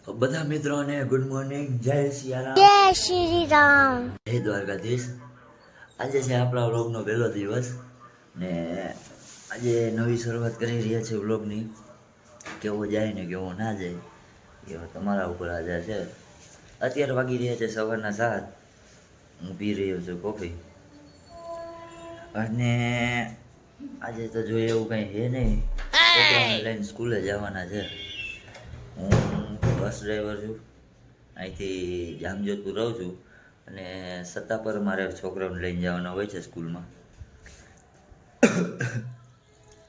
બધા મિત્રોને good morning, જય સિયારામ, જય શ્રી રામ, જય દ્વારકાધીશ। આજે છે આપણા વ્લોગનો પહેલો દિવસ ને આજે નવી શરૂઆત કરી રહ્યા છે વ્લોગની। કેવો જાય ને કેવો ના જાય એ તમારા ઉપર આધાર છે। અત્યારે વાગી રહ્યા છે સવારના 7। હું પી રહ્યો છું કોફી અને આજે તો જોઈએ એવું કંઈ છે નહીં, છોકરાઓને લઈને સ્કૂલે જવાના છે। હું બસ ડ્રાઈવર છું, અહીંથી જામજોધપુર રહું છું અને સત્તા પર મારે છોકરાઓને લઈને જવાના હોય છે સ્કૂલમાં।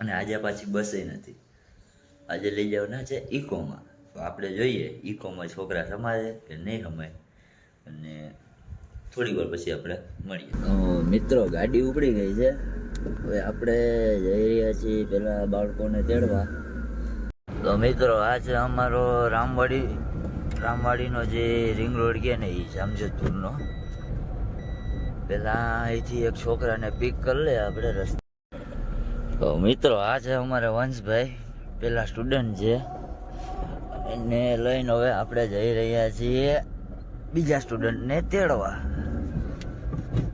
અને આજે પાછી બસે નથી, આજે લઈ જવાના છે ઇકોમાં। તો આપણે જોઈએ ઇકોમાં છોકરા સમાય કે નહીં સમાય, અને થોડી વાર પછી આપણે મળીએ। તો મિત્રો ગાડી ઉપડી ગઈ છે, હવે આપણે જઈ રહ્યા છીએ પેલા બાળકોને તેડવા। તો મિત્રો આ છે અમારો રામવાડીનો જે રિંગ રોડ કહે ને એ જામજોધપુરનો। પેલા અહીંથી એક છોકરાને પિક કરી લે આપણે રસ્તે। તો મિત્રો આ છે અમારે વંશભાઈ, પેલા સ્ટુડન્ટ છે, એને લઈને હવે આપણે જઈ રહ્યા છીએ બીજા સ્ટુડન્ટને તેડવા।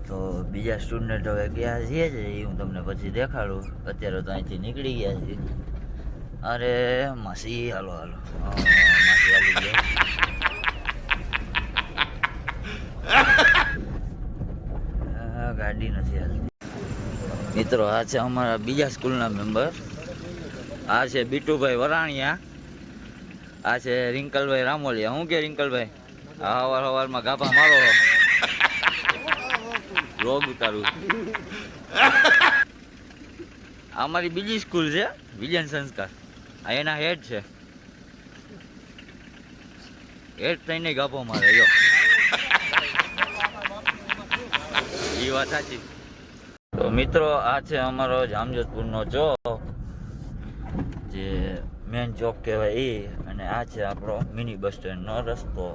તો બીજા સ્ટુડન્ટ હવે ક્યાં છે એ હું તમને પછી દેખાડું, અત્યારે તો અહીંથી નીકળી ગયા છીએ। અરે માસી હાલો હાલો, માસી હાલી ગયા, ગાડી નથી હાલતી। મિત્રો આ છે અમારા બીજા સ્કૂલના મેમ્બર, આ છે બીટુભાઈ વરાણિયા, આ છે રિંકલભાઈ રામોલિયા। શું કે રિંકલભાઈ, આ સવારમાં ગાભા મારો વ્લોગ ઉતારું। અમારી બીજી સ્કૂલ છે વિજ્ઞાન સંસ્કાર, આ એના હેડ છે, હેડ થઈને ગાભો મારે જો, એ વાત સાચી। તો મિત્રો આ છે અમારો જામજોધપુરનો ચોક, જે મેન ચોક કહેવાય એ, અને આ છે આપણો મિની બસ સ્ટેન્ડનો રસ્તો।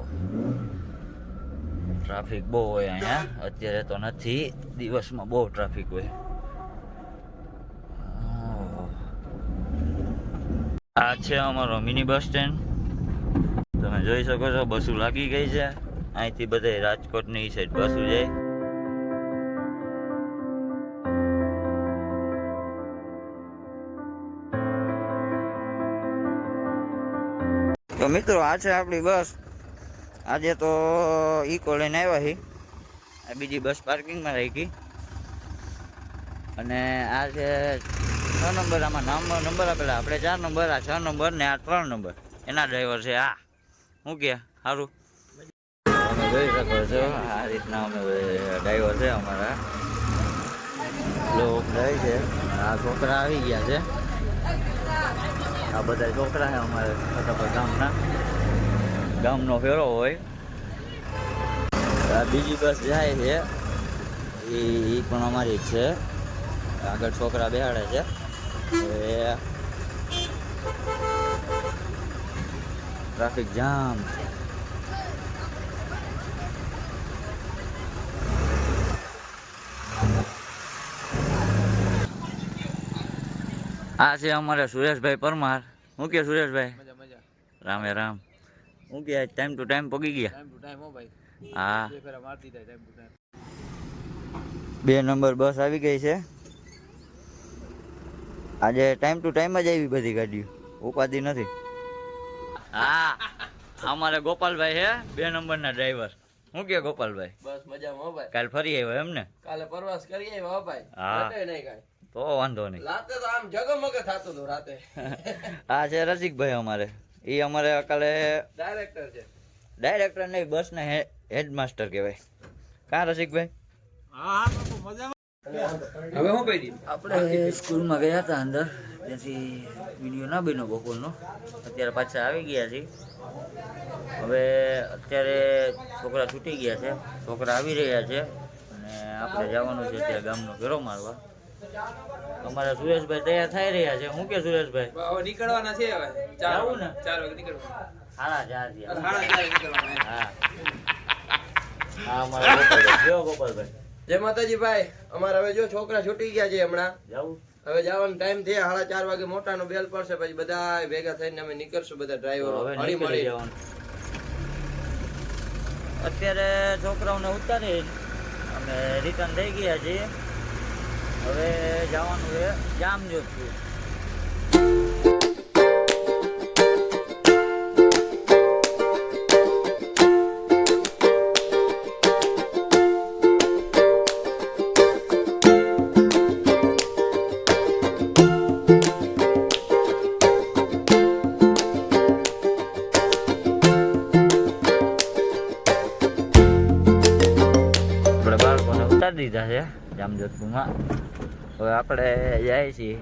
ટ્રાફિક બહુ હોય અહીંયા, અત્યારે તો નથી, દિવસમાં બહુ ટ્રાફિક હોય। આ છે અમારો મિની બસ સ્ટેન્ડ, તમે જોઈ શકો છો બસો લાગી ગઈ છે, અહીંથી બધા રાજકોટની સાઈડ બસો જાય। તો મિત્રો આ છે આપણી બસ, આજે તો ઇકો લઈને આવ્યા છીએ, આ બીજી બસ પાર્કિંગમાં રાખી, અને આ છે 6 નંબર, આમાં નંબર આપેલા આપણે 4 નંબર, આ 6 નંબર ને આ 3 નંબર, એના ડ્રાઈવર છે। આ શું કે સારું તમે જોઈ શકો છો, આ રીતના અમે ડ્રાઈવર છે અમારા, લોક જાય છે। આ છોકરા આવી ગયા છે, આ બધા છોકરા છે અમારે ફટાફટ ગામનો ફેરો હોય। આ બીજી બસ જાય છે એ પણ અમારી જ છે, આગળ છોકરા બેહાડે છે। હવે ટ્રાફિક જામ છે, આ છે અમારે સુરેશભાઈ પરમાર। શું કે સુરેશભાઈ, રામે રામ, શું કે ટાઈમ ટુ ટાઈમ પગી ગયા? હા, 2 નંબર બસ આવી ગઈ છે, આજે ટાઈમ ટુ ટાઈમ જ આવી બધી ગાડીઓ, ઉપાધિ નથી। હા, અમારે ગોપાલભાઈ છે 2 નંબરના ડ્રાઈવર। શું કે ગોપાલભાઈ? બસ મજામાં હો ભાઈ, કાલ ફરી આવ્યો એમ ને? કાલે પ્રવાસ કરી આવ્યા હો ભાઈ। હા, ઘટે નહીં કાંઈ, તો વાંધો નહીં, રાતે તો આમ જગમગ થતું હતું રાતે। આ છે રસિકભાઈ અમારે, એ અમારે કાલે ડાયરેક્ટર છે, ડાયરેક્ટર નહીં, બસના હેડમાસ્ટર કહેવાય। કા રસિકભાઈ? હવે હું પડી આપણે સ્કૂલમાં ગયા હતા અંદર, ત્યાંથી વિડીયો ના બન્યો બપોરનો, અત્યારે પાછા આવી ગયા છીએ। હવે અત્યારે છોકરા છૂટી ગયા છે, છોકરા આવી રહ્યા છે, અને આપણે જવાનું છે ત્યાં ગામનો ફેરો મારવા। અમારા સુરેશભાઈ તૈયાર થઈ રહ્યા છે। શું કે સુરેશભાઈ? હવે નીકળવાના છે, હવે જાવું ને 4 વાગે નીકળવાના, 4:30 નીકળવાના। હા, હા અમારા ગોપાલભાઈ, જો ગોપાલભાઈ જય માતાજી ભાઈ, અમારે હવે જો છોકરા છૂટી ગયા છે હમણાં, જાવું, હવે જવાનો ટાઈમ થયા, 4:30 વાગે મોટાનો બેલ પડશે, પછી બધા ભેગા થઈને અમે નીકળશું, બધા ડ્રાઈવરો હવે હળી નીકળી મળી। જવાનું। અત્યારે છોકરાઓને ઉતારી અમે રિટર્ન થઈ ગયા છીએ. હવે જવાનું છે જામજોધપુર. આપણે બાળકોને ઉતારી દીધા છે જામજોધપુરમાં. હવે આપણે જાય છીએ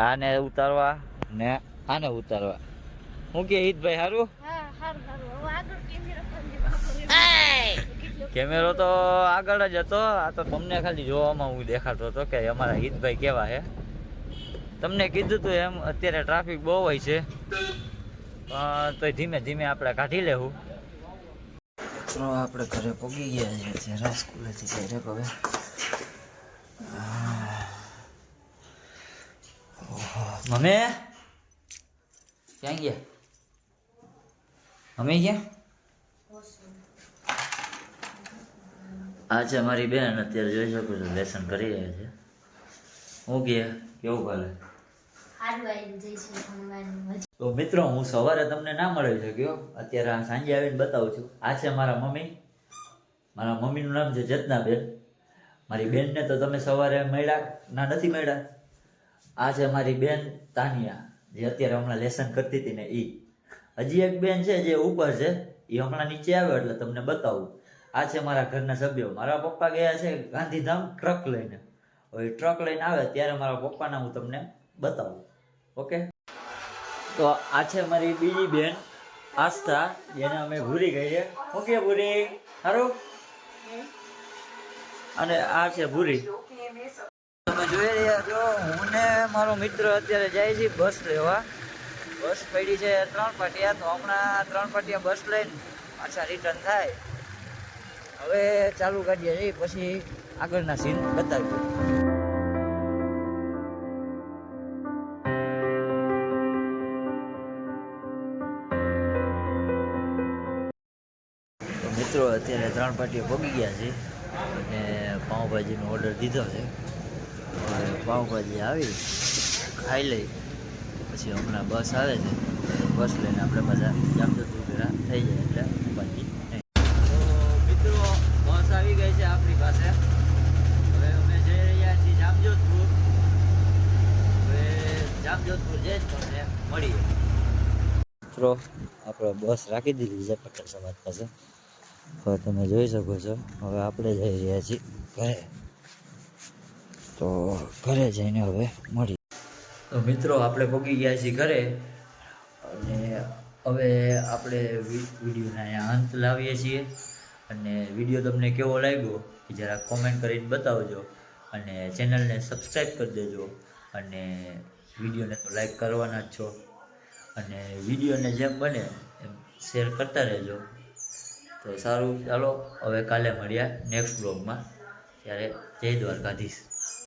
આને ઉતારવા ને આને ઉતારવા. હું કે હિતભાઈ સારું? કેમેરો તો આગળ જ હતો. આ તો તમને ખાલી જોવામાં હું દેખાતો હતો કે અમારા હિતભાઈ કેવા છે. તમને કીધું તું એમ અત્યારે ટ્રાફિક બહુ હોય છે, પણ તો ધીમે ધીમે આપણે કાઢી લેવું. મિત્રો આપણે ઘરે પહોંચી ગયા છીએ અત્યારે સ્કૂલેથી ડાયરેક્ટ. હવે મમ્મી ક્યાં ગયા? મમ્મી ક્યાં? આ છે મારી બેન. અત્યારે જોઈ શકો છો લેસન કરી રહ્યા છે. હું કે કેવું ચાલે? તો મિત્રો હું સવારે તમને ના મળી શક્યો. અત્યારે આ સાંજે આવીને બતાવું છું. આ છે મારા મમ્મી. મારા મમ્મીનું નામ છે ચેતનાબેન. મારી બેનને તો તમે સવારે મળ્યા ના નથી મળ્યા. આ છે મારી બેન તાનિયા, જે અત્યારે હમણાં લેસન કરતી હતી ને ઈ. હજી એક બેન છે જે ઉપર છે, એ હમણાં નીચે આવ્યો એટલે તમને બતાવું. આ છે મારા ઘરના સભ્યો. મારા પપ્પા ગયા છે ગાંધીધામ ટ્રક લઈને. હવે ટ્રક લઈને આવે ત્યારે મારા પપ્પાને હું તમને બતાવું. ઓકે, તો આ છે મારી બીજી બેન આસ્થા, જેને અમે ભૂરી કહીએ. ઓકે ભૂરી સારું. અને આ છે ભૂરી. તમે જોઈ રહ્યા છો હું ને મારો મિત્ર અત્યારે જાય છે બસ લેવા. બસ પડી છે 3 પાટિયા. તો હમણાં 3 પાટિયા બસ લઈને પાછા રિટર્ન થાય. હવે ચાલુ ગાડીએ જઈ પછી આગળના સીન બતાવ્યું. તો મિત્રો અત્યારે 3 પાટિયા પહોંચી ગયા છે અને પાઉંભાજીનો ઓર્ડર દીધો છે. પાઉંભાજી આવી ખાઈ લઈ પછી હમણાં બસ આવે છે. બસ લઈને આપણે બધા જામજોધપુર ભેગા થઈ જાય એટલે પાછી નહીં. તો મિત્રો બસ આવી ગઈ છે આપણી પાસે. હવે અમે જઈ રહ્યા છીએ જામજોધપુર. હવે જામજોધપુર જઈ તમને મળીએ. મિત્રો આપણે બસ રાખી દીધી છે પટેલ સમાજ પાસે. હવે તમે જોઈ શકો છો. હવે આપણે જઈ રહ્યા છીએ ઘરે. તો ઘરે જઈને હવે મળીએ. તો મિત્રો આપણે પહોંચી ગયા છીએ ઘરે અને હવે આપણે વિડીયોના અહીંયા અંત લાવીએ છીએ. અને વિડીયો તમને કેવો લાગ્યો એ જરા કોમેન્ટ કરીને બતાવજો અને ચેનલને સબસ્ક્રાઈબ કરી દેજો. અને વિડીયોને તો લાઈક કરવાના જ છો અને વિડીયોને જેમ બને એમ શેર કરતા રહેજો. તો સારું, ચાલો હવે કાલે મળ્યા નેક્સ્ટ બ્લોગમાં. ત્યારે જય દ્વારકાધીશ.